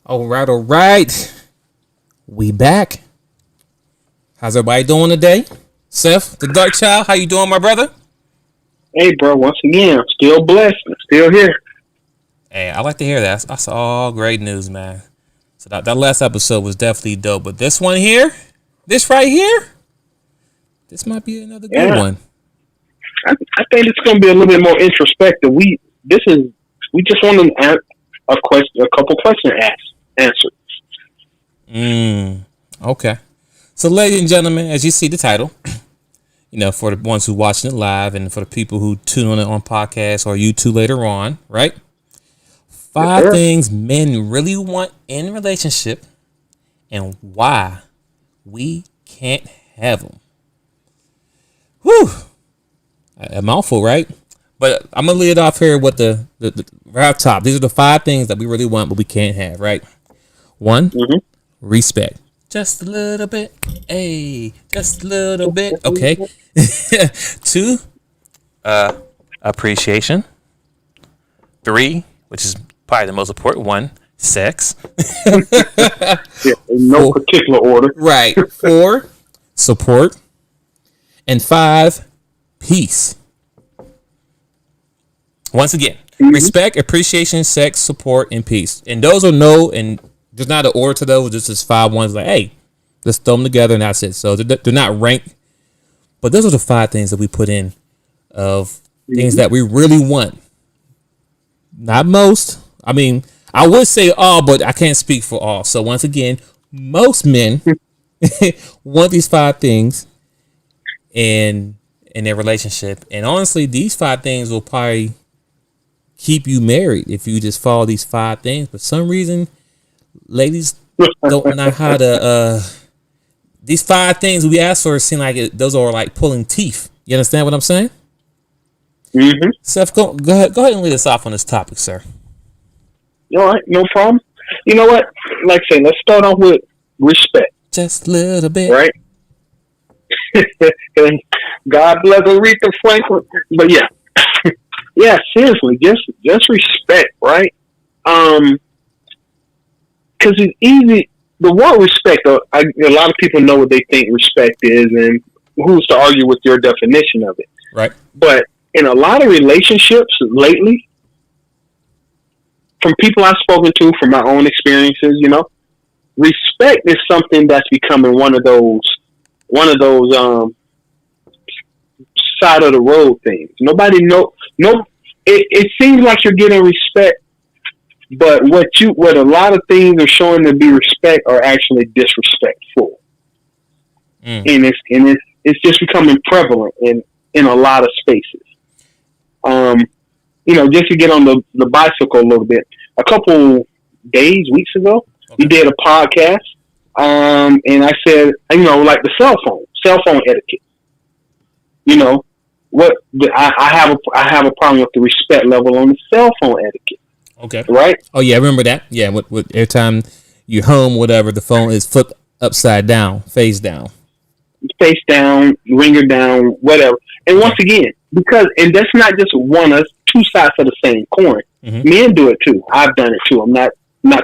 All right, all right. We back. How's everybody doing today? Seth, the Dark Child, how you doing, my brother? Hey, bro, once again, I'm still blessed. I'm still here. Hey, I like to hear that. That's all great news, man. So that last episode was definitely dope. But this one here, this right here, this might be another good Yeah, one. I think it's going to be a little bit more introspective. We just want a couple questions answered. Okay. So, ladies and gentlemen, as you see the title, for the ones who watching it live and for the people who tune on it on podcast or YouTube later on, right? Yes, Five sir. things men really want in a relationship and why we can't have them. Whew. A mouthful, right? But I'm going to lead it off here with the right off top. These are the five things that we really want but we can't have, right? One, Mm-hmm. respect. Just a little bit. Hey, just a little bit. Okay. Two, appreciation. Three, which is probably the most important one, sex. Yeah, in no Four, particular order. right. Four, support. And five, peace. Once again, Mm-hmm. respect, appreciation, sex, support, and peace. And and there's not an order to those. There's just five ones like, hey, let's throw them together and that's it. So they're not ranked. But those are the five things that we put in of things Mm-hmm. that we really want. Not most. I mean, I would say all, but I can't speak for all. So once again, most men want these five things in their relationship. And honestly, these five things will probably keep you married if you just follow these five things. For some reason, ladies don't know how to. These five things we ask for seem like those are like pulling teeth. You understand what I'm saying? Mm-hmm. Seth, go ahead and lead us off on this topic, sir. All right, no problem. You know what? Like I say, let's start off with respect, Just a little bit. right? And God bless Aretha Franklin. But yeah, yeah, seriously, just respect, right? Because it's easy. The word respect, a lot of people know what they think respect is, and who's to argue with your definition of it? Right. But in a lot of relationships lately, from people I've spoken to, from my own experiences, respect is something that's becoming one of those side of the road things. Nobody know. No, it seems like you're getting respect, but what a lot of things are showing to be respect are actually disrespectful, and it's just becoming prevalent in a lot of spaces. Just to get on the bicycle a little bit. A couple weeks ago, we Okay. did a podcast, and I said, like the cell phone etiquette. What I have a problem with the respect level on the cell phone etiquette, Okay. right? Oh yeah, I remember that. Yeah, with every time you're home, whatever, the phone is flipped upside down, face down. Face down, ringer down, whatever. And once Okay. again, and that's not just two sides of the same coin. Mm-hmm. Men do it too. I've done it too. I'm not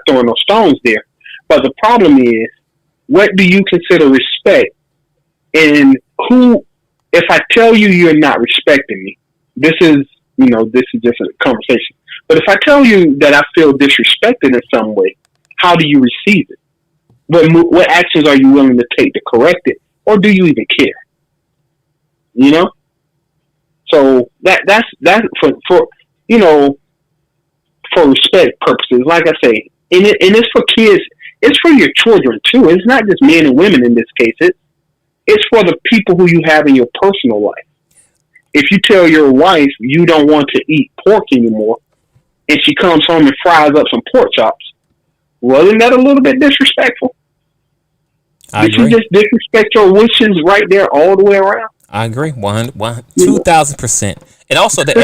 throwing no stones there. But the problem is, what do you consider respect? And if I tell you you're not respecting me, this is just a conversation. But if I tell you that I feel disrespected in some way, how do you receive it? What actions are you willing to take to correct it? Or do you even care? So that's for respect purposes. Like I say, and it's for kids. It's for your children too. It's not just men and women in this case. It's for the people who you have in your personal life. If you tell your wife you don't want to eat pork anymore, and she comes home and fries up some pork chops, wasn't that a little bit disrespectful? I Did you agree. just disrespect your wishes right there all the way around? I agree. 2,000%. And also to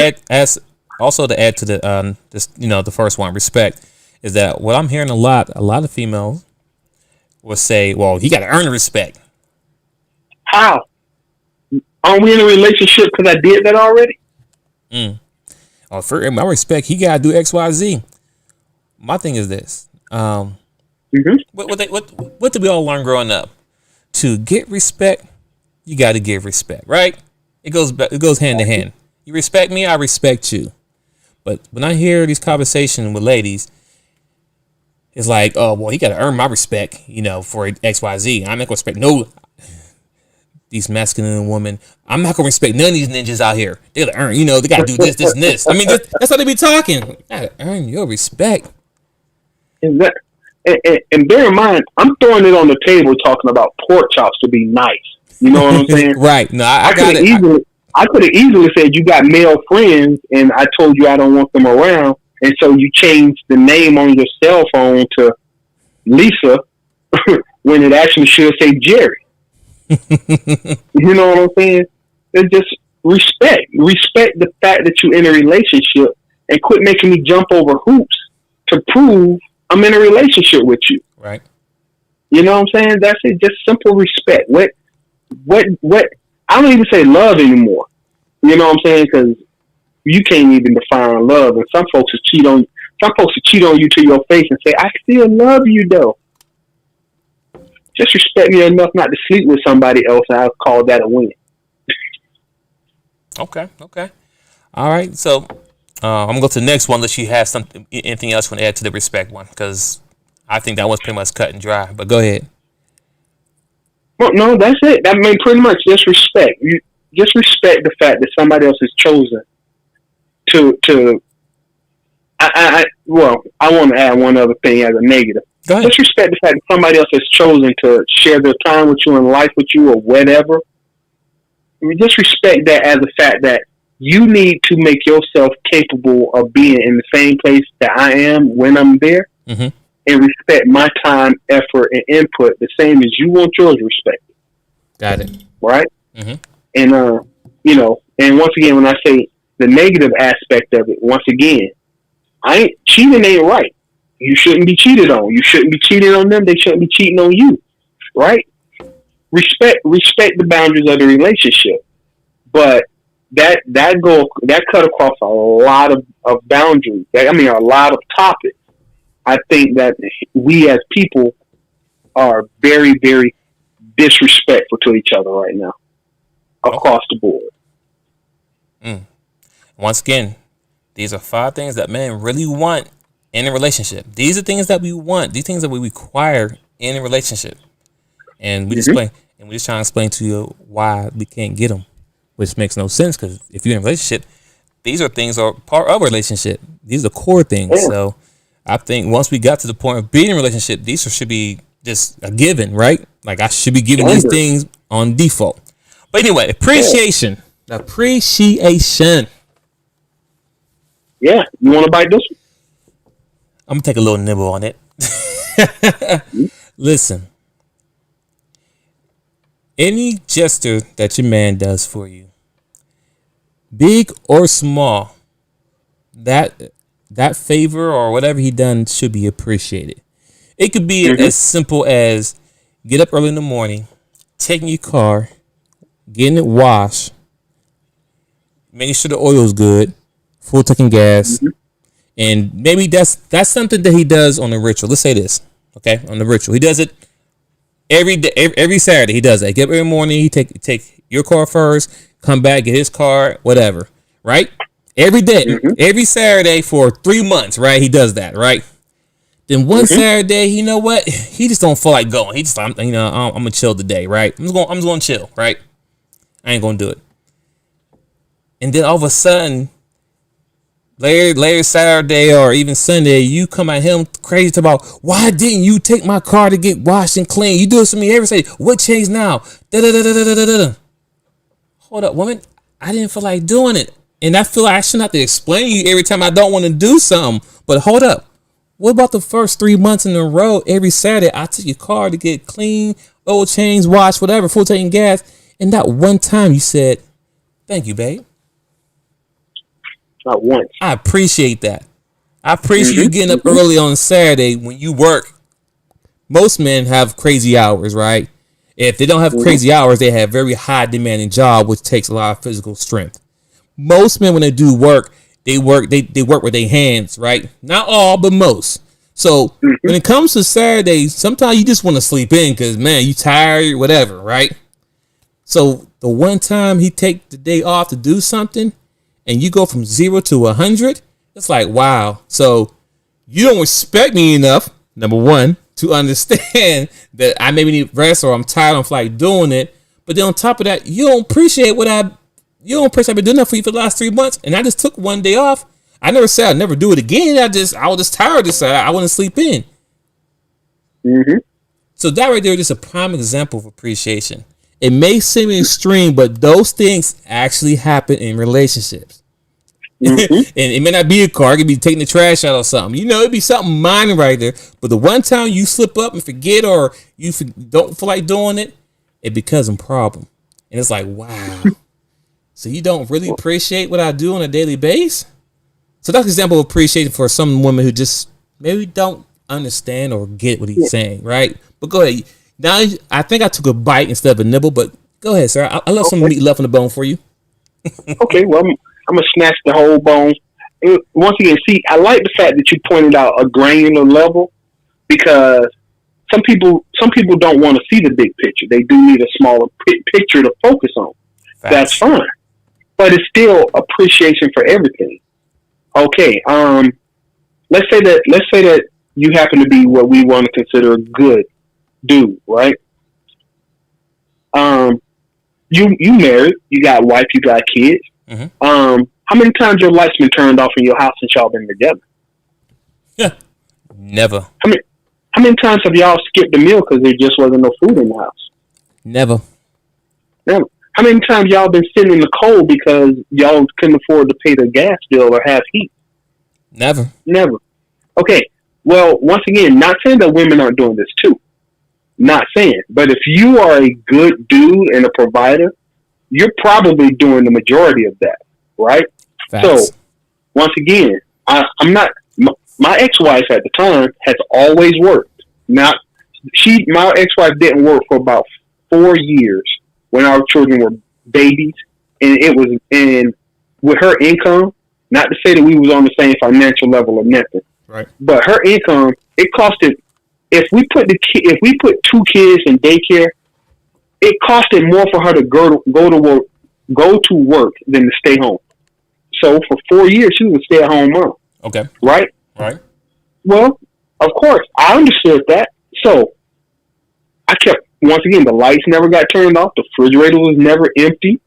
add to the first one, respect, is that what I'm hearing a lot of females will say, well, he got to earn the respect. How? Aren't we in a relationship because I did that already? Oh, for my respect, he got to do X, Y, Z. my thing is this. Mm-hmm. What did we all learn growing up? To get respect, you got to give respect, right? It goes hand to hand. You respect me, I respect you. But when I hear these conversations with ladies, it's like, oh, well, you got to earn my respect, for XYZ. I'm not going to respect these masculine women. I'm not going to respect none of these ninjas out here. They got to earn, they got to do this, and this. I mean, that's how they be talking. You got to earn your respect. And bear in mind, I'm throwing it on the table talking about pork chops to be nice. You know what I'm saying? Right. No, I got it. I could have easily said you got male friends, and I told you I don't want them around, and so you changed the name on your cell phone to Lisa when it actually should say Jerry. You know what I'm saying? It's just respect. Respect the fact that you're in a relationship, and quit making me jump over hoops to prove I'm in a relationship with you. Right. You know what I'm saying? That's it. Just simple respect. What? I don't even say love anymore. You know what I'm saying? Because you can't even define love, and some folks will cheat on you to your face and say, "I still love you, though." Just respect me enough not to sleep with somebody else, and I'll call that a win. Okay. All right. So I'm gonna go to the next one unless you have anything else you want to add to the respect one, because I think that one's pretty much cut and dry. But go ahead. Well, no, that's it. I mean, pretty much just respect. You just respect the fact that somebody else has chosen to. I want to add one other thing as a negative. Go ahead. Just respect the fact that somebody else has chosen to share their time with you and life with you or whatever. Just respect that as a fact that you need to make yourself capable of being in the same place that I am when I'm there. Mm-hmm. And respect my time, effort, and input the same as you want yours respected. Got it. Right? Mm-hmm. And, and once again, when I say the negative aspect of it, once again, cheating ain't right. You shouldn't be cheated on. You shouldn't be cheating on them. They shouldn't be cheating on you. Right? Respect the boundaries of the relationship. But that cut across a lot of boundaries. A lot of topics. I think that we as people are very, very disrespectful to each other right now, across the board. Once again, these are 5 things that men really want in a relationship. These are things that we want. These things that we require in a relationship, and we just trying to explain to you why we can't get them, which makes no sense, because if you're in a relationship, these are things that are part of a relationship. These are core things. Yeah. So I think once we got to the point of being in a relationship, these should be just a given, right? Like I should be giving these things on default. But anyway, appreciation. Yeah. Appreciation. Yeah. You want to bite this one? I'm going to take a little nibble on it. Listen. Any gesture that your man does for you, big or small, that favor or whatever he done should be appreciated. It could be as simple as get up early in the morning, taking your car, getting it washed, making sure the oil's good, full tanking gas, and maybe that's something that he does on the ritual. Let's say this, okay? On the ritual, he does it every day, every Saturday. He does that. Get up every morning. He take your car first, come back, get his car, whatever, right? Every day, every Saturday for 3 months, right? He does that, right? Then one Saturday, you know what? He just don't feel like going. He just, I'm gonna chill today, right? I'm just gonna chill, right? I ain't gonna do it. And then all of a sudden, later Saturday or even Sunday, you come at him crazy about, why didn't you take my car to get washed and clean? You do this to me every Saturday. What changed now? Hold up, woman. I didn't feel like doing it. And I feel like I shouldn't have to explain to you every time I don't want to do something. But hold up. What about the first 3 months in a row, every Saturday, I took your car to get clean, oil change, wash, whatever, full tanking gas. And that one time you said, thank you, babe. Not once. I appreciate that. I appreciate you getting up early on Saturday when you work. Most men have crazy hours, right? If they don't have crazy hours, they have very high demanding job, which takes a lot of physical strength. Most men, when they do work, they work with their hands, right? Not all, but most. So when it comes to Saturdays, sometimes you just want to sleep in because, man, you tired, whatever, right? So the one time he take the day off to do something and you go from 0 to 100, it's like, wow. So you don't respect me enough, number one, to understand that I maybe need rest or I'm tired of like doing it. But then on top of that, you don't appreciate I've been doing that for you for the last 3 months. And I just took one day off. I never said I'd never do it again. I was just tired this side. I want to sleep in. Mm-hmm. So that right there is just a prime example of appreciation. It may seem extreme, but those things actually happen in relationships. Mm-hmm. And it may not be a car. It could be taking the trash out or something. It'd be something minor right there. But the one time you slip up and forget or you don't feel like doing it, it becomes a problem. And it's like, wow. So you don't really appreciate what I do on a daily basis? So that's an example of appreciation for some women who just maybe don't understand or get what he's saying, right? But go ahead. Now, I think I took a bite instead of a nibble, but go ahead, sir. I love some meat left on the bone for you. Okay, well, I'm going to snatch the whole bone. And once again, see, I like the fact that you pointed out a granular level because some people don't want to see the big picture. They do need a smaller picture to focus on. Facts. That's fine. But it's still appreciation for everything. Okay, let's say that you happen to be what we want to consider a good dude, right? You married, you got a wife, you got kids. Mm-hmm. How many times your lights been turned off in your house since y'all been together? Yeah, never. How many times have y'all skipped a meal because there just wasn't no food in the house? Never. How many times y'all been sitting in the cold because y'all couldn't afford to pay the gas bill or have heat? Never. Okay. Well, once again, not saying that women aren't doing this too. Not saying. But if you are a good dude and a provider, you're probably doing the majority of that, right? Facts. So, once again, I'm not. My ex-wife at the time has always worked. My ex-wife didn't work for about 4 years when our children were babies, and with her income, not to say that we was on the same financial level or nothing, right? But her income, it costed. If we put 2 kids in daycare, it costed more for her to go to work than to stay home. So for 4 years, she was a stay-at-home mom. Okay. Right. Well, of course, I understood that. So I kept. Once again, the lights never got turned off. The refrigerator was never empty.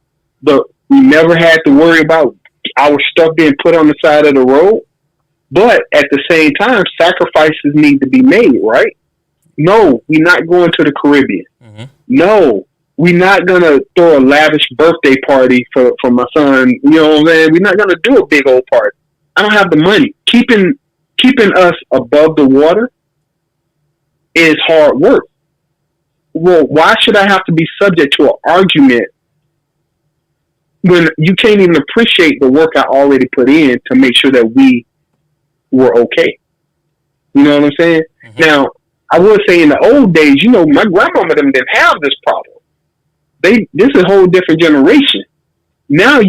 We never had to worry about our stuff being put on the side of the road. But at the same time, sacrifices need to be made, right? No, we're not going to the Caribbean. Mm-hmm. No, we're not going to throw a lavish birthday party for my son. You know what I'm saying? We're not going to do a big old party. I don't have the money. Keeping us above the water is hard work. Well, why should I have to be subject to an argument when you can't even appreciate the work I already put in to make sure that we were okay? You know what I'm saying? Mm-hmm. Now, I would say in the old days, my grandmama them didn't have this problem. This is a whole different generation. Now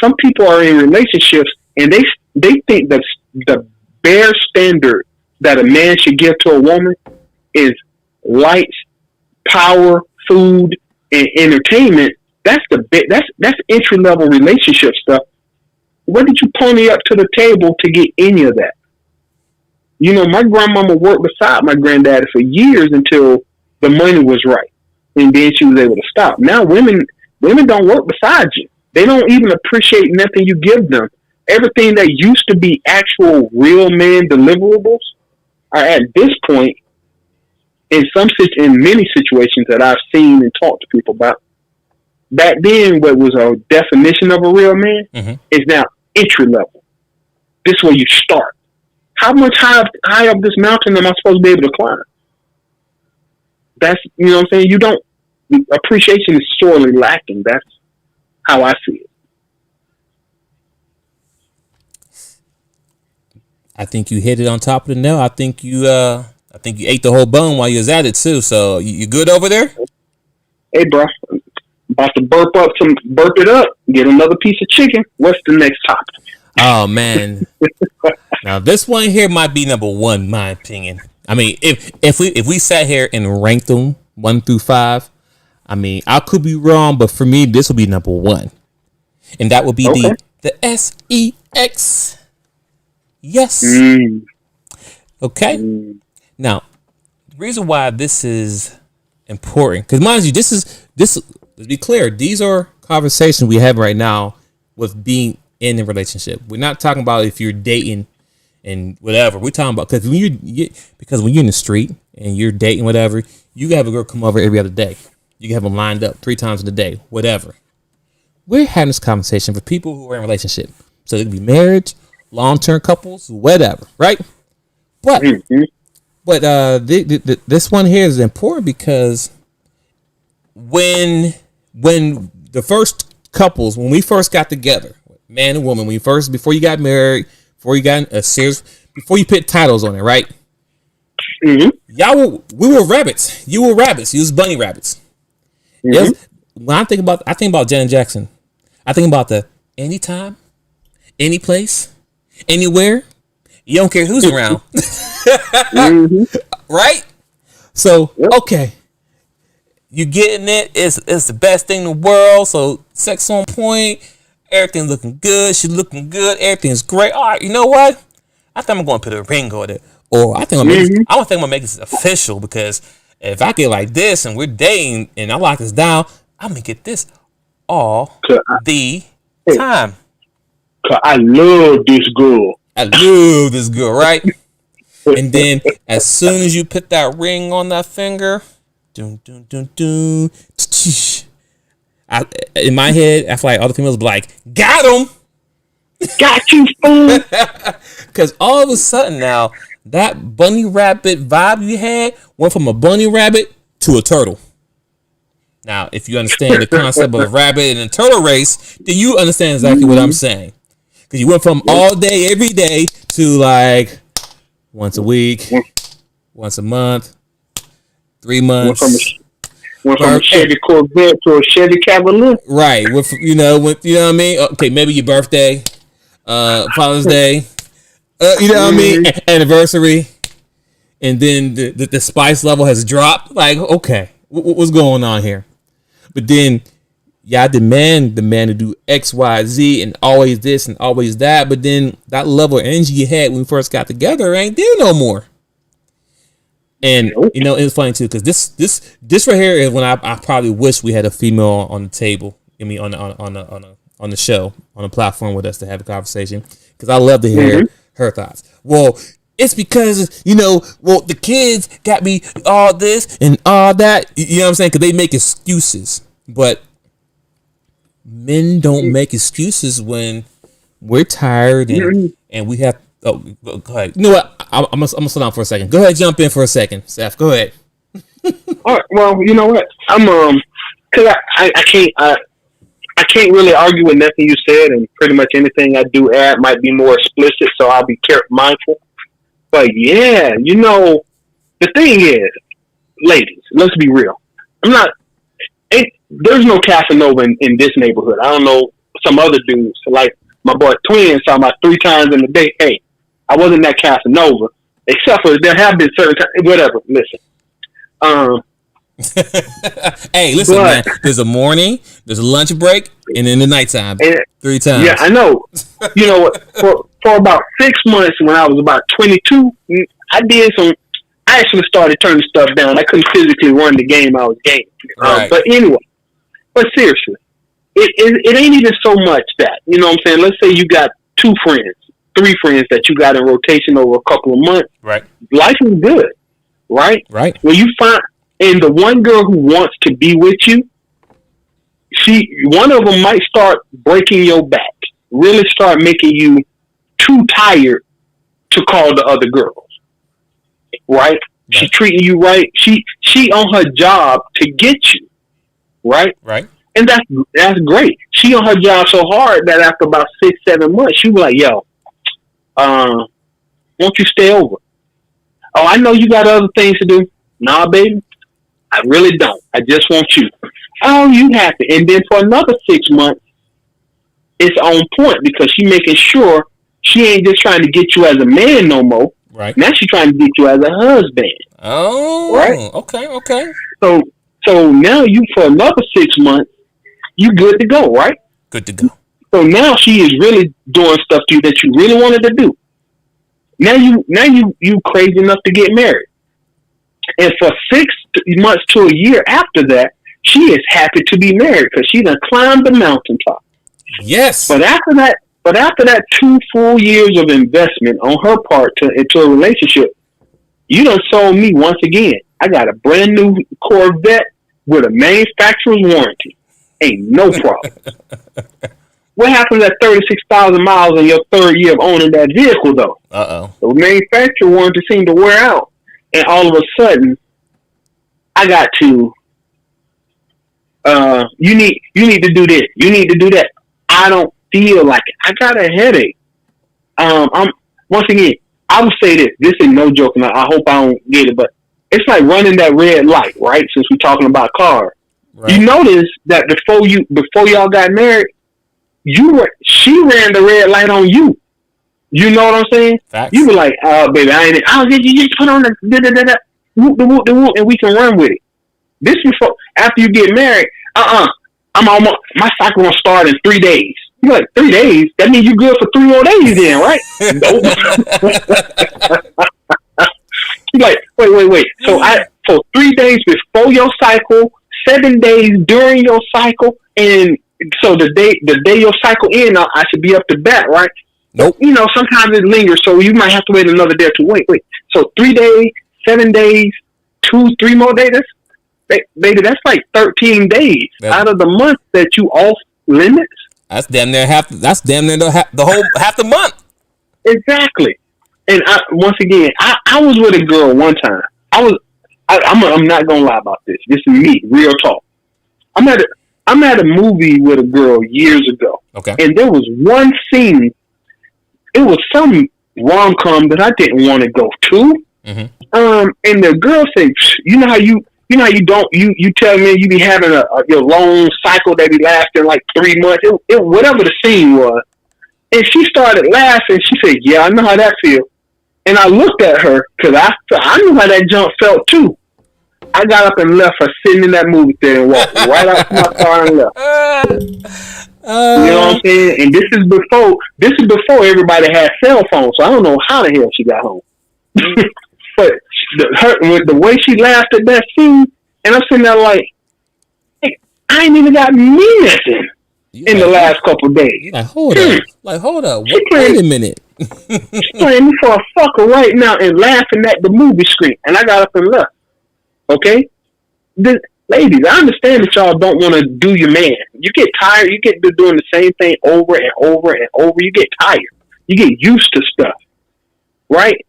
some people are in relationships and they think that the bare standard that a man should give to a woman is lights, power, food, and entertainment. That's entry level relationship stuff. What did you pony up to the table to get any of that? My grandmama worked beside my granddaddy for years until the money was right, and then she was able to stop. Now women don't work beside you. They don't even appreciate nothing you give them. Everything that used to be actual real man deliverables are at this point in many situations that I've seen and talked to people about. Back then, what was a definition of a real man is now entry level. This is where you start. How much high up this mountain am I supposed to be able to climb? That's, what I'm saying? Appreciation is sorely lacking. That's how I see it. I think you hit it on top of the nail. I think you ate the whole bone while you was at it too. So you good over there? Hey, bro, about to burp it up. Get another piece of chicken. What's the next topic? Oh man, Now this one here might be number one, in my opinion. I mean, if we sat here and ranked them 1 through 5, I mean, I could be wrong, but for me, this will be number one, and that would be Okay. the sex. Yes. Okay. Now, the reason why this is important, because mind you, this. Let's be clear. These are conversations we have right now with being in a relationship. We're not talking about if you're dating and whatever. We're talking about because when you're in the street and you're dating whatever, you can have a girl come over every other day. You can have them lined up 3 times in a day, whatever. We're having this conversation for people who are in a relationship. So it could be marriage, long-term couples, whatever, right? But this one here is important because when the first couples, when we first got together, man and woman, before you got married, before you got a serious, before you put titles on it, right? We were rabbits. You were rabbits. You was bunny rabbits. Yes. When I think about Janet Jackson. I think about the anytime, any place, anywhere. You don't care who's around. Right? So, okay. You getting it? It's the best thing in the world. So sex on point, everything looking good. She looking good. Everything's great. All right, you know what? I think I'm going to put a ring on it, or I think I'm gonna make this official because if I get like this and we're dating and I lock this down, I'm gonna get this all the time. Cause I love this girl. Right? And then as soon as you put that ring on that finger. Dun, dun, dun, dun. In my head, I feel like all the females be like, got him! Got you, fool! Because all of a sudden now, that bunny rabbit vibe you had went from a bunny rabbit to a turtle. Now, if you understand the concept of a rabbit and a turtle race, then you understand exactly what I'm saying. Because you went from all day, every day, to like once a week, once a month, 3 months. Went from a Chevy Corvette to a Chevy Cavalier. Right. With you know what I mean? Okay, maybe your birthday, Father's Day, you know what I mean? Anniversary. And then the spice level has dropped. Like, okay, what's going on here? But then y'all demand the man to do X, Y, Z and always this and always that. But then that level of energy you had when we first got together ain't there no more. And you know it's funny too because this right here is when I probably wish we had a female on the table. I mean on the show on the platform with us to have a conversation because I love to hear her thoughts. Well, it's because the kids got me all this and all that. You know what I'm saying? Because they make excuses, but men don't make excuses when we're tired and we have. Oh, go ahead. You know what? I'm gonna slow down for a second. Go ahead, jump in for a second, Seth. Go ahead. All right. Well, you know what? I'm because I can't really argue with nothing you said, and pretty much anything I do add might be more explicit, so I'll be mindful. But yeah, the thing is, ladies, let's be real. There's no Casanova in this neighborhood. I don't know some other dudes like my boy Twin talking about 3 times in a day. Hey, I wasn't that Casanova, except for there have been certain times. Whatever. Listen. Hey, listen, man. There's a morning, there's a lunch break, and then the nighttime. 3 times. Yeah, I know. You know what? For about 6 months, when I was about 22, I actually started turning stuff down. I couldn't physically run the game I was gaming. Right. But anyway, seriously, it ain't even so much that, you know what I'm saying? Let's say you got 2 friends, 3 friends that you got in rotation over a couple of months. Right. Life is good, right? Right. When you find, and the one girl who wants to be with you, one of them might start breaking your back, really start making you too tired to call the other girls, right? She treating you right. She on her job to get you, right? Right. And that's great. She on her job so hard that after about 6-7 months, she was like, "Yo, won't you stay over?" "Oh, I know you got other things to do." "Nah, baby, I really don't. I just want you." "Oh, you have to." And then for another 6 months, it's on point because she's making sure she ain't just trying to get you as a man no more. Right. Now she's trying to get you as a husband. Oh. Right. Okay. So now you for another 6 months, you good to go, right? Good to go. So now she is really doing stuff to you that you really wanted to do. Now you crazy enough to get married. And for 6 months to a year after that, she is happy to be married because she done climbed the mountaintop. Yes. But after that 2 full years of investment on her part into a relationship, you done sold me once again. I got a brand new Corvette with a manufacturer's warranty. Ain't no problem. What happens at 36,000 miles in your third year of owning that vehicle, though? The manufacturer warranty seemed to wear out. And all of a sudden, I got to, you need to do this. You need to do that. I don't feel like it. I got a headache. Once again, I would say this. This is no joke, and I hope I don't get it, but it's like running that red light, right? Since we're talking about cars. Right. You notice that before y'all got married, she ran the red light on you. You know what I'm saying? Facts. You were like, "Oh, baby, you just put on the whoop, and we can run with it." This before, after you get married, I'm almost, my cycle gonna start in 3 days. You're like, 3 days? That means you're good for 3 more days then, right? Nope. You're like, wait. So 3 days before your cycle, 7 days during your cycle, and so the day your cycle ends, I should be up to bat, right? Nope. You know, sometimes it lingers, so you might have to wait another day or two. Wait. So 3 days, 7 days, 3 more days. Baby, that's like 13 days out of the month that you off limits. That's damn near half. That's damn near the whole half the month. Exactly. And once again, I was with a girl one time. I'm not gonna lie about this. This is me, real talk. I'm at a movie with a girl years ago. Okay. And there was one scene. It was some rom-com that I didn't want to go to. Mm-hmm. And the girl said, "You know how you tell me you be having your long cycle that be lasting like 3 months. It whatever the scene was." And she started laughing. She said, "Yeah, I know how that feels." And I looked at her because I knew how that jump felt too. I got up and left her sitting in that movie theater and walked right out to my car and left. You know what I'm saying? And this is before everybody had cell phones, so I don't know how the hell she got home. But the way she laughed at that scene, and I'm sitting there like, hey, I ain't even got me nothing in the last couple of days. Hold up. Wait a minute. She's playing me for a fucker right now and laughing at the movie screen. And I got up and left. Okay? Ladies, I understand that y'all don't want to do your man. You get tired. You get to doing the same thing over and over and over. You get tired. You get used to stuff. Right?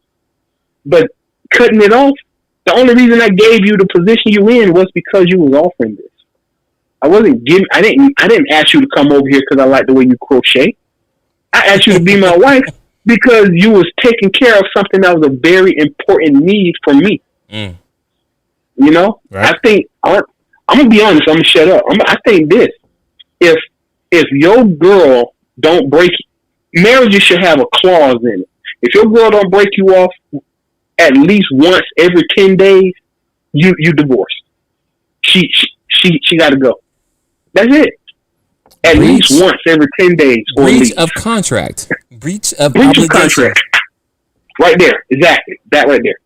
But cutting it off, the only reason I gave you the position you in was because you was offering this. I didn't ask you to come over here because I like the way you crochet. I asked you to be my wife because you was taking care of something that was a very important need for me. Mm. You know, right. I think I'm gonna be honest. I'm gonna shut up. I think this: if your girl don't break, marriages should have a clause in it. If your girl don't break you off at least once every 10 days, you divorced. She got to go. That's it. At least once every 10 days. Breach of contract. Breach of contract. Right there. Exactly. That right there.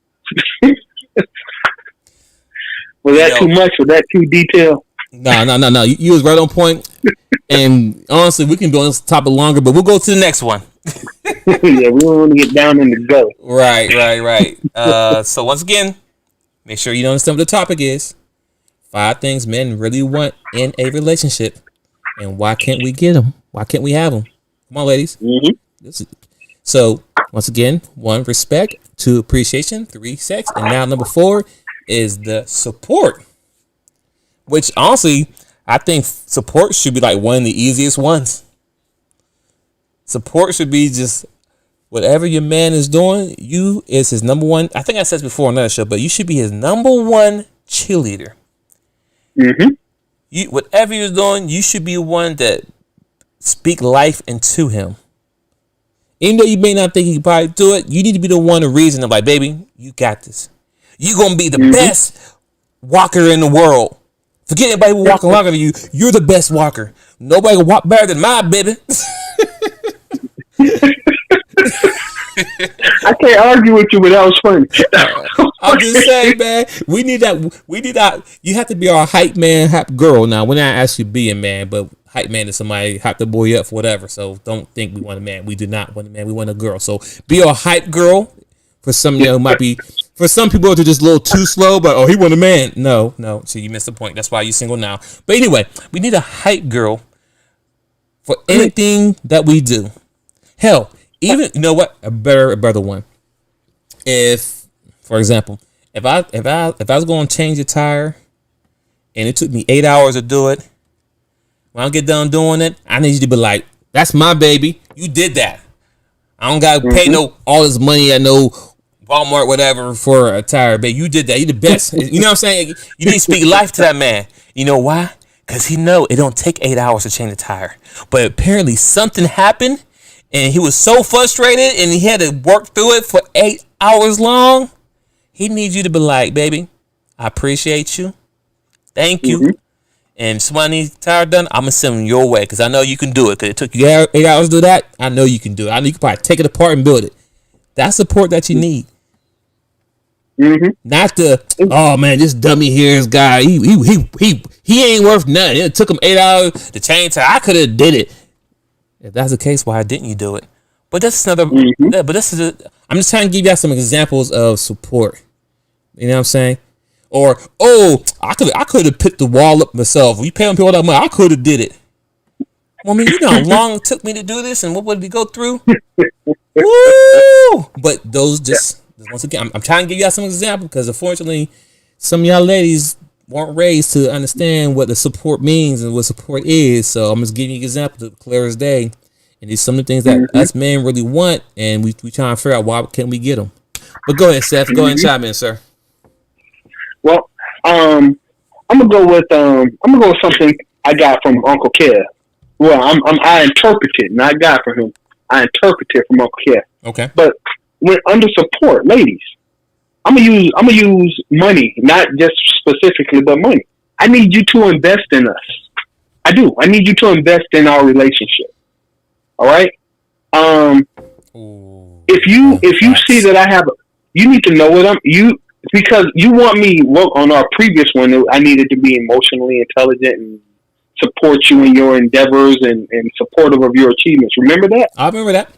Was that too much? Was that too detailed? No. You was right on point. And honestly, we can be on this topic longer, but we'll go to the next one. Yeah, we don't want to get down in the gut. Right. So once again, make sure you understand what the topic is. 5 things men really want in a relationship, and why can't we get them? Why can't we have them? Come on, ladies. Mm-hmm. So once again, 1, respect. 2, appreciation. 3, sex. And now number 4 is the support. Which honestly, I think support should be like one of the easiest ones. Support should be just whatever your man is doing, you is his number one. I think I said this before on another show, but you should be his number one cheerleader. Mm-hmm. Whatever you're doing, you should be one that speak life into him. Even though you may not think you can probably do it, you need to be the one to reason. I'm like, baby, you got this. You're gonna be the best walker in the world. Forget anybody who walking longer than you. You're the best walker. Nobody can walk better than my baby. I can't argue with you, but that was funny. I'm just saying, man. We need that. We need that. You have to be our hype man, hype girl. Now, we're not actually being man, but hype man is somebody hype the boy up for whatever. So don't think we want a man. We do not want a man. We want a girl. So be our hype girl. For some, who might be. For some people, it's just a little too slow. But he want a man. No. So you missed the point. That's why you're single now. But anyway, we need a hype girl for anything that we do. Hell, even you know what? A better one. If, for example, if I was going to change a tire, and it took me 8 hours to do it, when I get done doing it, I need you to be like, "That's my baby. You did that. I don't got to pay all this money at no Walmart whatever for a tire, baby. You did that. You the best." You know what I'm saying? You need to speak life to that man. You know why? Because he know it don't take 8 hours to change a tire, but apparently something happened. And he was so frustrated and he had to work through it for 8 hours long. He needs you to be like, baby, I appreciate you. Thank you. And if somebody needs tire done, I'm going to send them your way because I know you can do it. Because it took you 8 hours to do that. I know you can do it. I know you can probably take it apart and build it. That's support that you need. Not the, oh man, this dummy here, this guy, he ain't worth nothing. It took him 8 hours to change tire. I could have did it. If that's the case, why didn't you do it? But that's another. But this is. I'm just trying to give you some examples of support. You know what I'm saying? Or I could have picked the wall up myself. You pay people all that money, I could have did it. Well, I mean, you know how long it took me to do this, and what would we go through? Woo! But those just once again, I'm trying to give y'all some examples because unfortunately, some of y'all ladies weren't raised to understand what the support means and what support is. So I'm just giving you an example clear as day. And these some of the things that us men really want, and we trying to figure out why can't we get them. But go ahead, Seth. Go ahead and chime in, sir. Well, I'm gonna go with something I got from Uncle Kev. Well, I interpreted, not got from him. I interpreted from Uncle Kev. Okay. But when under support, ladies, I'm gonna use money, not just specifically, but money. I need you to invest in us. I do. I need you to invest in our relationship. All right. If you see that I have, you need to know what because you want me. Well, on our previous one, I needed to be emotionally intelligent and support you in your endeavors and supportive of your achievements. Remember that? I remember that.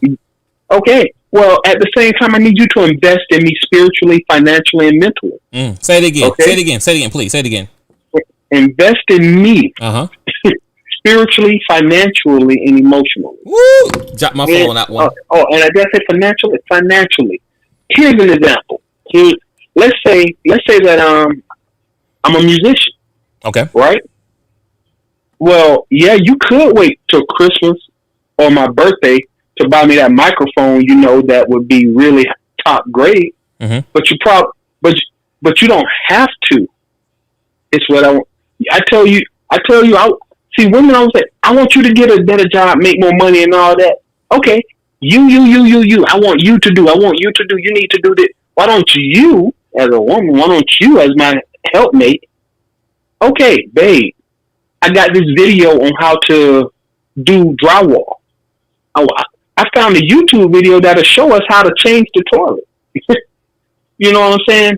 Okay. Well, at the same time, I need you to invest in me spiritually, financially, and mentally. Say it again. Okay? Say it again. Say it again, please. Say it again. Invest in me. Spiritually, financially, and emotionally. Woo! Drop my phone on that one. And I just say financially. Financially. Here's an example. Let's say that I'm a musician. Okay. Right? Well, yeah, you could wait till Christmas or my birthday to buy me that microphone, that would be really top grade. But you but you don't have to. It's what I tell you. See, women always say, I want you to get a better job, make more money and all that. Okay. You. I want you to do. You need to do this. Why don't you, as a woman, why don't you, as my helpmate, okay, babe, I got this video on how to do drywall. I found a YouTube video that'll show us how to change the toilet. You know what I'm saying?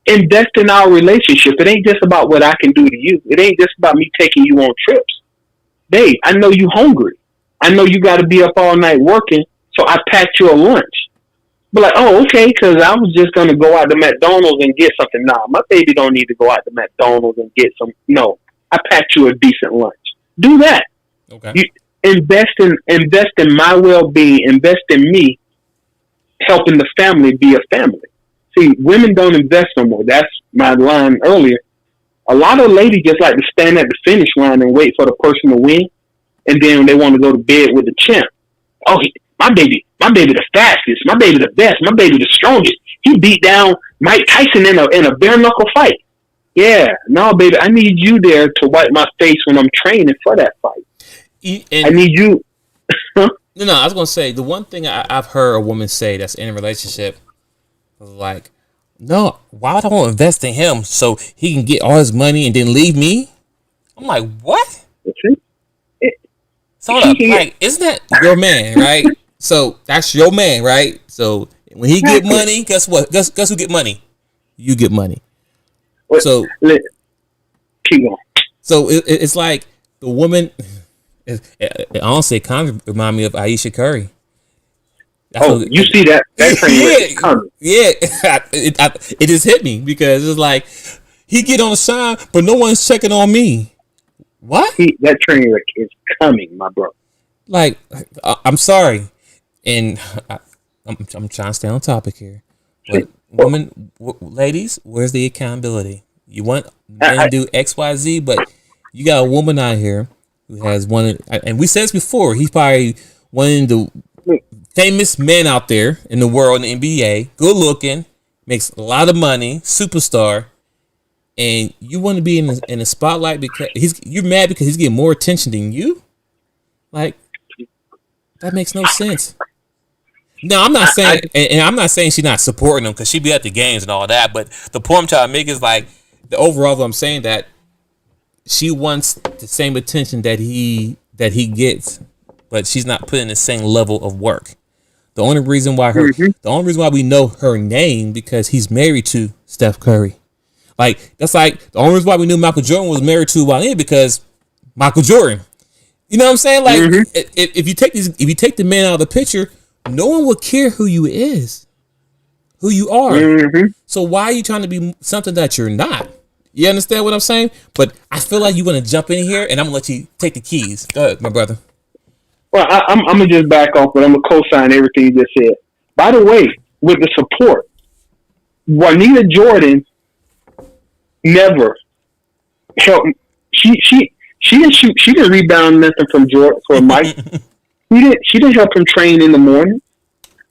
Invest in our relationship. It ain't just about what I can do to you. It ain't just about me taking you on trips. Babe, I know you hungry. I know you got to be up all night working, so I packed you a lunch. But like, oh, okay, because I was just going to go out to McDonald's and get something. Nah, my baby don't need to go out to McDonald's and get some. No, I packed you a decent lunch. Do that. Okay. You invest in my well-being. Invest in me, helping the family be a family. See, women don't invest no more. That's my line earlier. A lot of ladies just like to stand at the finish line and wait for the person to win, and then they want to go to bed with the champ. Oh, my baby the fastest, my baby the best, my baby the strongest. He beat down Mike Tyson in a bare knuckle fight. Yeah, no, baby, I need you there to wipe my face when I'm training for that fight. I need you. No, I was gonna say the one thing I've heard a woman say that's in a relationship was like, "No, why would I want to invest in him so he can get all his money and then leave me?" I'm like, "What?" So hold up, like, isn't that your man, right? So that's your man, right? So when he get money, guess what? Guess who get money? You get money. So keep going. So it's like the woman. It honestly kind of remind me of Aisha Curry. You see that train wreck is coming. Yeah, it just hit me because it's like he get on the sign, but no one's checking on me. What? That train wreck is coming, my brother. Like, I'm sorry, and I'm trying to stay on topic here. But ladies, where's the accountability? You want men to do X, Y, Z, but you got a woman out here who has one, and we said this before. He's probably one of the famous men out there in the world in the NBA, good looking, makes a lot of money, superstar, and you want to be in the spotlight because you're mad because he's getting more attention than you. Like, that makes no sense. No, I'm not saying, and I'm not saying she's not supporting him because she be at the games and all that. But the point I'm trying to make is like the overall. I'm saying that she wants the same attention that he gets, but she's not putting the same level of work. The only reason why we know her name because he's married to Steph Curry. Like, that's like the only reason why we knew Michael Jordan was married to Wale because Michael Jordan. You know what I'm saying? Like, if you take the man out of the picture, no one will care who you are. So why are you trying to be something that you're not? You understand what I'm saying? But I feel like you want to jump in here, and I'm gonna let you take the keys. Go ahead, my brother. Well, I'm gonna just back off, but I'm gonna co-sign everything you just said. By the way, with the support, Juanita Jordan never helped. She didn't shoot. She didn't rebound nothing from Mike. She didn't help him train in the morning.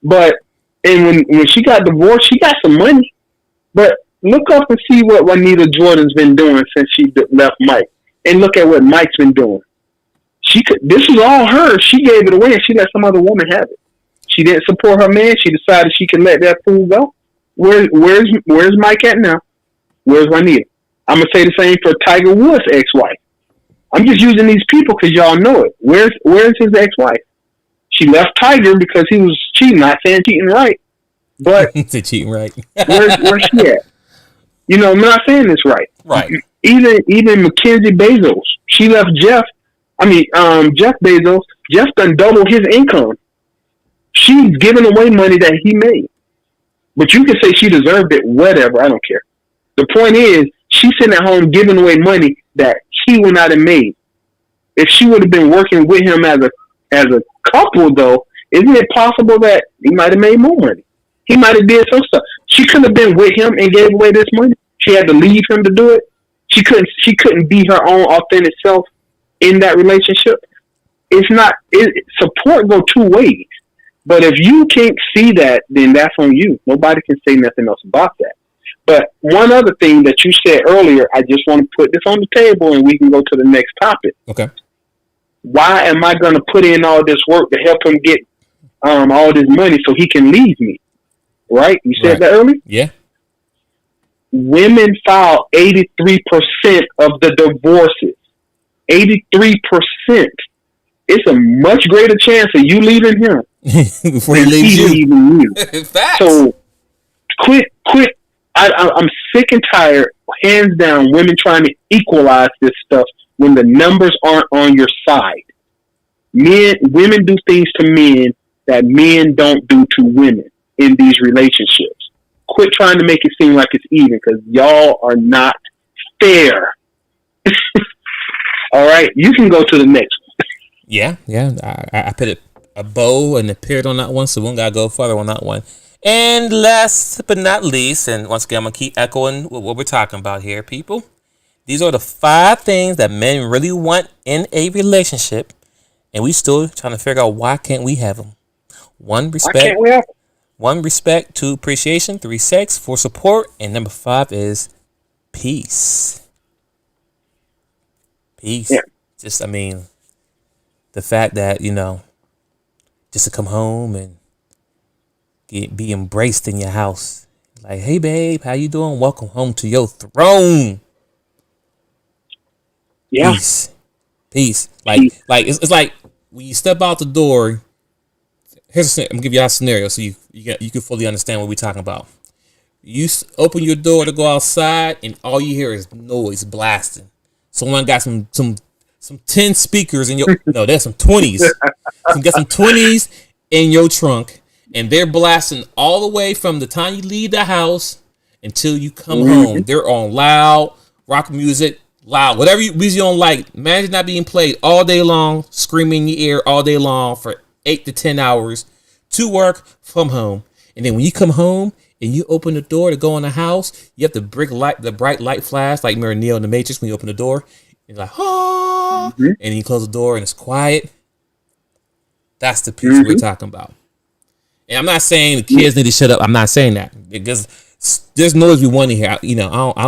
But when she got divorced, she got some money. But look up and see what Juanita Jordan's been doing since she left Mike, and look at what Mike's been doing. This is all her. She gave it away, and she let some other woman have it. She didn't support her man. She decided she can let that fool go. Where's Mike at now? Where's Juanita? I'm gonna say the same for Tiger Woods' ex-wife. I'm just using these people because y'all know it. Where's his ex-wife? She left Tiger because he was cheating. Not saying cheating right, but cheating right. where's she at? You know, I'm not saying this right. Right. Even Mackenzie Bezos. She left Jeff Bezos. Jeff done double his income. She's giving away money that he made. But you can say she deserved it, whatever. I don't care. The point is, she's sitting at home giving away money that he would not have made. If she would have been working with him as a couple, though, isn't it possible that he might have made more money? He might have did some stuff. She couldn't have been with him and gave away this money. She had to leave him to do it. She couldn't be her own authentic self in that relationship. Support go two ways. But if you can't see that, then that's on you. Nobody can say nothing else about that. But one other thing that you said earlier, I just want to put this on the table and we can go to the next topic. Okay. Why am I going to put in all this work to help him get all this money so he can leave me? Right? You said that earlier? Yeah. Women file 83% of the divorces. 83%. It's a much greater chance of you leaving him before he leaves you. Leaving you. Facts. So quit. I'm sick and tired, hands down, women trying to equalize this stuff when the numbers aren't on your side. Women do things to men that men don't do to women in these relationships. Quit trying to make it seem like it's even because y'all are not fair. All right, you can go to the next one. Yeah. I put a bow and a period on that one, so we gotta go further on that one. And last but not least, and once again, I'm going to keep echoing what we're talking about here, people. These are the 5 things that men really want in a relationship, and we still trying to figure out why can't we have them. 1, respect. 1, respect. 2, appreciation. 3, sex. 4, support. And number 5 is peace. Peace. Yeah. Just, the fact that, just to come home and be embraced in your house. Like, hey babe, how you doing? Welcome home to your throne. Yeah. Peace. Like it's like when you step out the door. I'm gonna give you a scenario so you can fully understand what we're talking about. You open your door to go outside, and all you hear is noise blasting. Someone got some 10 speakers in your no, there's some 20s. You got some 20s in your trunk, and they're blasting all the way from the time you leave the house until you come home. They're on loud rock music, loud whatever music you don't like. Imagine not being played all day long, screaming in your ear all day long for 8 to 10 hours to work from home. And then when you come home and you open the door to go in the house, you have the bright light flash, like remember Neo in the Matrix when you open the door. And you're like, oh, and then you close the door and it's quiet. That's the peace we're talking about. And I'm not saying the kids need to shut up. I'm not saying that because there's noise we want to hear. You know, I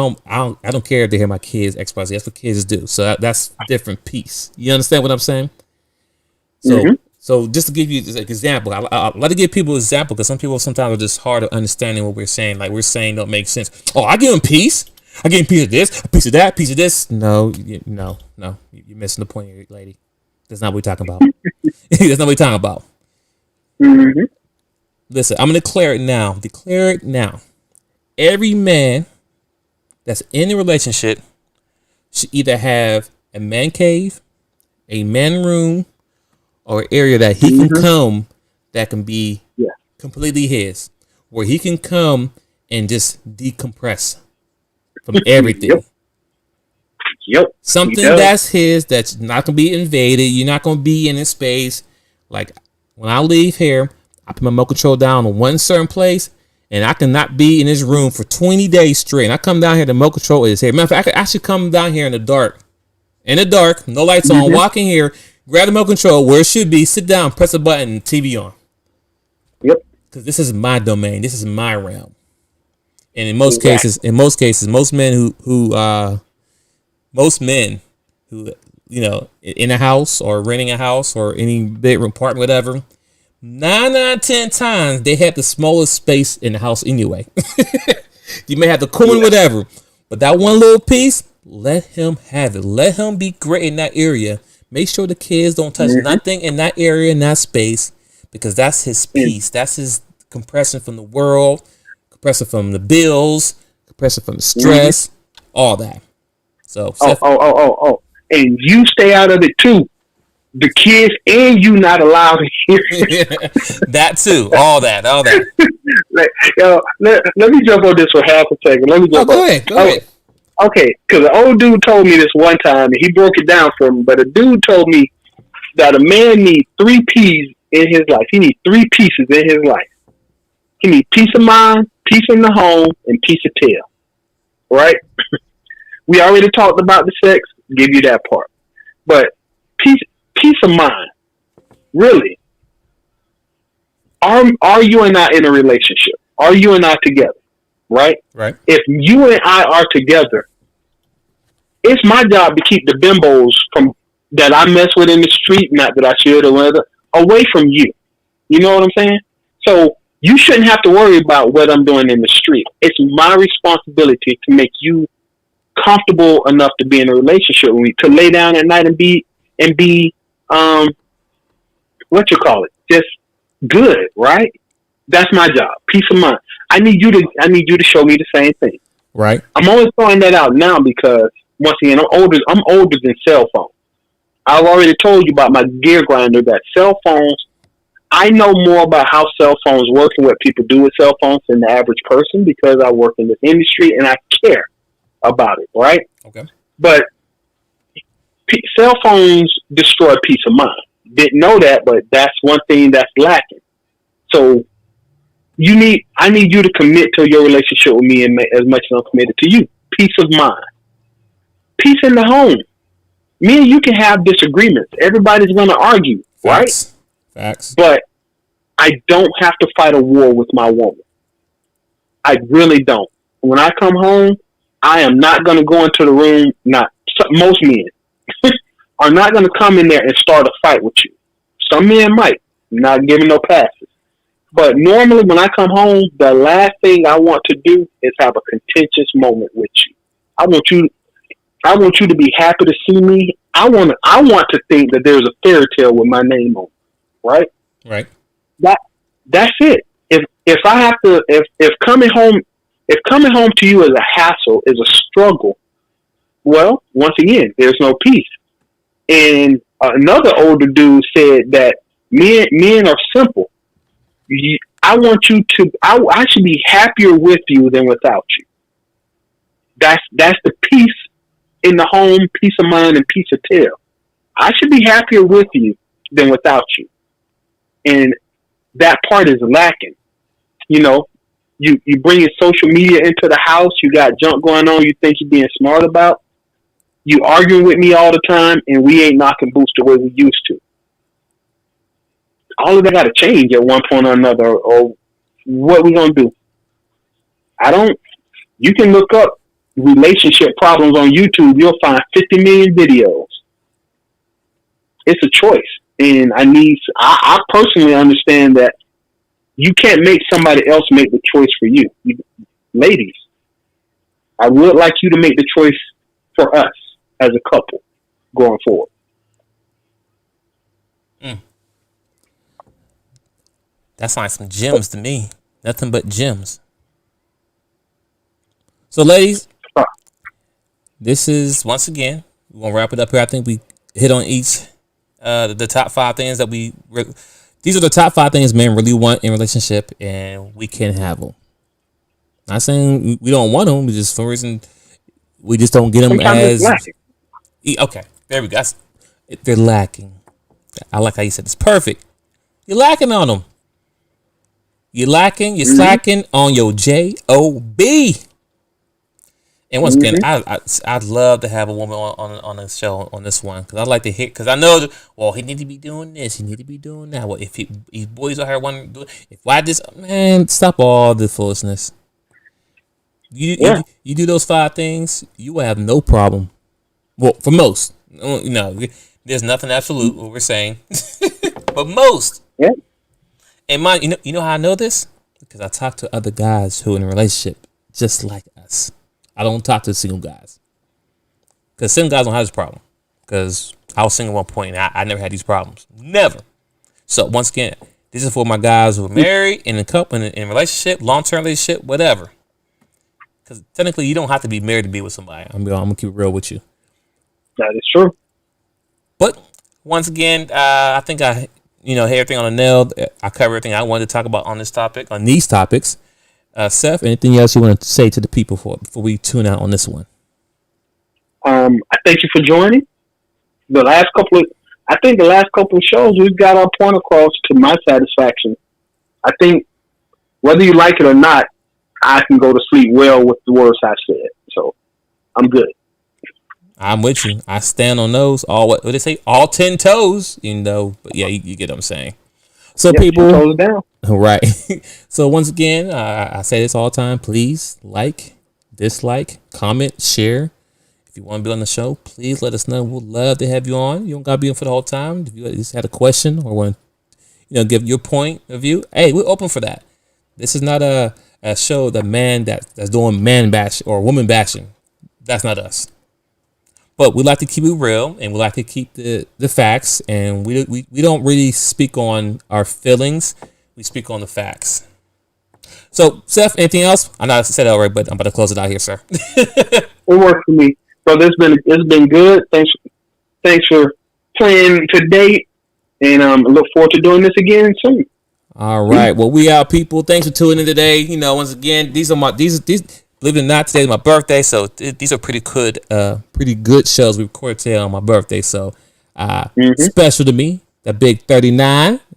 don't care if they hear my kids XYZ. That's what kids do. So that's different piece. You understand what I'm saying? So just to give you an example, I like to give people an example because some people sometimes are just hard at understanding what we're saying. Like we're saying don't make sense. Oh, I give them peace. I give them piece of this, a piece of that, piece of this. No. You're missing the point here, lady. That's not what we're talking about. That's not what we're talking about. Listen, I'm going to declare it now. Declare it now. Every man that's in a relationship should either have a man cave, a man room, or an area that he can come that can be completely his, where he can come and just decompress from everything. Something that's his, that's not going to be invaded. You're not going to be in his space. Like when I leave here, I put my remote control down on one certain place, and I cannot be in this room for 20 days straight. And I come down here, the remote control is here. Matter of fact, I should come down here in the dark. No lights on, walk in here, grab the remote control where it should be, sit down, press a button, TV on. Because this is my domain. This is my realm. And in most cases, most men who, you know, in a house or renting a house or any bedroom apartment, whatever, 9 out of 10 times they have the smallest space in the house anyway. You may have the corner, whatever, but that one little piece, let him have it. Let him be great in that area. Make sure the kids don't touch nothing in that area, in that space, because that's his peace. That's his compression from the world, compression from the bills, compression from the stress, all that. So, and you stay out of it too. The kids and you not allowed to hear it. That too. All that. Let me jump on this for half a second. Go ahead. Okay, because an old dude told me this one time, and he broke it down for me. But a dude told me that a man needs 3 P's in his life. He needs 3 pieces in his life. He needs peace of mind, peace in the home, and peace of tail. Right? We already talked about the sex. Give you that part. But peace of mind. Really? Are you and I in a relationship? Are you and I together? Right? If you and I are together, it's my job to keep the bimbos from that I mess with in the street, not that I should or whatever, away from you. You know what I'm saying? So you shouldn't have to worry about what I'm doing in the street. It's my responsibility to make you comfortable enough to be in a relationship with me, to lay down at night and be what you call it, just good, right? That's my job. Peace of mind. I need you to show me the same thing. Right. I'm only throwing that out now because once again, I'm older than cell phones. I've already told you about my gear grinder that cell phones. I know more about how cell phones work and what people do with cell phones than the average person because I work in this industry and I care about it. Right. Okay. But cell phones destroy peace of mind. Didn't know that, but that's one thing that's lacking. So I need you to commit to your relationship with me as much as I'm committed to you. Peace of mind. Peace in the home. Me and you can have disagreements. Everybody's going to argue, right? Facts. But I don't have to fight a war with my woman. I really don't. When I come home, I am not going to go into the room. Most men are not going to come in there and start a fight with you. Some men might. not giving no passes. But normally when I come home, the last thing I want to do is have a contentious moment with you. I want you I want you to be happy to see me. I want to think that there's a fairy tale with my name on it, right? Right. That's it. If I have to if coming home to you is a hassle, is a struggle, well, once again, there's no peace. And another older dude said that men are simple. I want you to. I should be happier with you than without you. That's the peace in the home, peace of mind, and peace of tail. I should be happier with you than without you, and that part is lacking. You know, you bringing social media into the house. You got junk going on. You think you're being smart about. You arguing with me all the time, and we ain't knocking boots the way we used to. All of that got to change at one point or another, or what we gonna do? You can look up relationship problems on YouTube. You'll find 50 million videos. It's a choice, and I personally understand that you can't make somebody else make the choice for you. Ladies, I would like you to make the choice for us as a couple going forward. That's like some gems to me. Nothing but gems. So, ladies, this is, once again, we're going to wrap it up here. I think we hit on each, the top 5 things that these are the top 5 things men really want in a relationship, and we can have them. Not saying we don't want them, just for some reason, we just don't get them. Sometimes as... Okay, there we go. They're lacking. I like how you said it's perfect. You're lacking on them. You're slacking on your JOB. And once again, I'd love to have a woman on the show on this one, because I'd like to hear, because I know he need to be doing this, he need to be doing that. Well, if boys out here want to do it, man, stop all the foolishness. You do those 5 things, you will have no problem. Well, for most, there's nothing absolute what we're saying, but most. Yeah. And you know how I know this? Because I talk to other guys who are in a relationship just like us. I don't talk to single guys. Because single guys don't have this problem. Because I was single at one point and I never had these problems. Never. So once again, this is for my guys who are married, in a couple, in a relationship, long-term relationship, whatever. Because technically you don't have to be married to be with somebody. I'm going to keep it real with you. That is true. But once again, I think I hit everything on the nail. I covered everything I wanted to talk about on these topics. Seth, anything else you want to say to the people before we tune out on this one? I thank you for joining. The last couple of shows, we've got our point across to my satisfaction. I think whether you like it or not, I can go to sleep well with the words I said. So I'm good. I'm with you. I stand on those. What they say? All 10 toes. But yeah, you get what I'm saying. So people, toes down. Right. So once again, I say this all the time. Please like, dislike, comment, share. If you want to be on the show, please let us know. We'd love to have you on. You don't gotta be on for the whole time. If you just had a question or want to, give your point of view, hey, we're open for that. This is not a show that's doing man bash or woman bashing. That's not us. But we like to keep it real, and we like to keep the facts, and we don't really speak on our feelings. We speak on the facts. So, Seth, anything else? I know I said that already, but I'm about to close it out here, sir. It works for me. So it's been good. Thanks for playing today, and I look forward to doing this again soon. All right. Well, we out, people. Thanks for tuning in today. Once again, these. Believe it or not, today's my birthday, so these are pretty good shows we recorded today on my birthday. So special to me, the big 39.